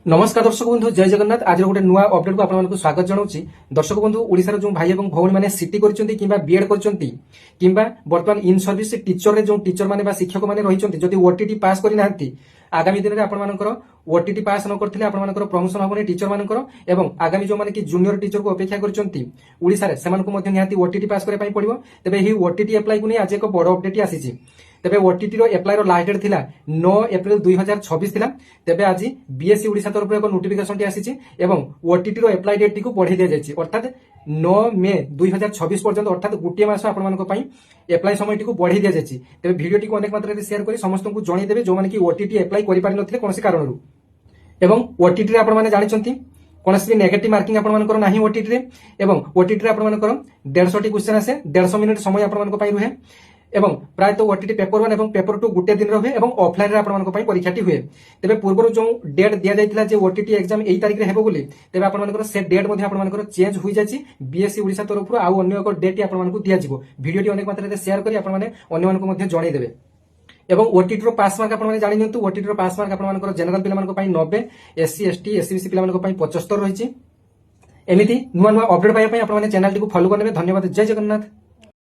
नमस्कार दर्शक बंधु जय जगन्नाथ आज गोटे नुआ अपडेट को आपको स्वागत जनाऊँगी। दर्शक बंधु ओडिशार जो भाई और भौणी मैंने सीटी कर बीएड कर बर्तमान इन सर्विस टीचर जो टीचर मैंने शिक्षक मैंने रही जदि ओटीटी पास करना आगामी दिन में आपर ओटीटी पास न करते आपर प्रमोशन हम टीचर मान आगामी जो मैंने जूनियर टीचर को अपेक्षा कर निहाती ओटीटी पास करने पड़ो। तेज यही ओटीटी एप्लाई को नहीं आज एक बड़ अपडेट आसी। तेज ओटीटी एप्लाई लास्ट डेट थिला 9 एप्रिल 2026 थिला। तेज आज बीएससी ओडिशा तरफ एक नोटिफिकेशन आसी ओटीटी एप्लाई डेट को बढ़ाई दि जाए अर्थात 9 मे 2026 पर्यंत अर्थात गोटे मास आप एप्लाई समय को बढ़ाई दि जाए। तेज भिडियो को अनेक मात्रा शेयर कर समस्त को जनईदेवे जो मैंने ओटीटी एप्लाई कर कौन कारण एवं ओटीटी आपने जानते कौन भी नेगेटिव मार्किंग आपर ना ओटीटी ओटीटी आपर 150 क्वेश्चन आसे 150 मिनिट समय आप रुहे एवं प्रायतः ओटीटी पेपर 1 और पेपर 2 गोटे दिन रहे और ऑफलाइन रे परीक्षाटी हुए। तेज पूर्व जो डेट दि जाता ओटीटी एग्जाम यही तारीख में होली तेज आप से डेट आप चेंज हो जाए बीएससी ओडिशा तरफ आउ अन्य एक डेट आपको दिज्व। भिडियो अनेक मात्रा शेयर कर आपने जनईदेवे एवं ओटीटी पास मार्क आपने जानी ओटीटी पास मार्क आप जेनेल पे 90 एससी एसटी एससीबीसी पे 75 रही। एमती नुआ नुआ update pipe channel T follow करेंगे। धन्यवाद। जय जगन्नाथ।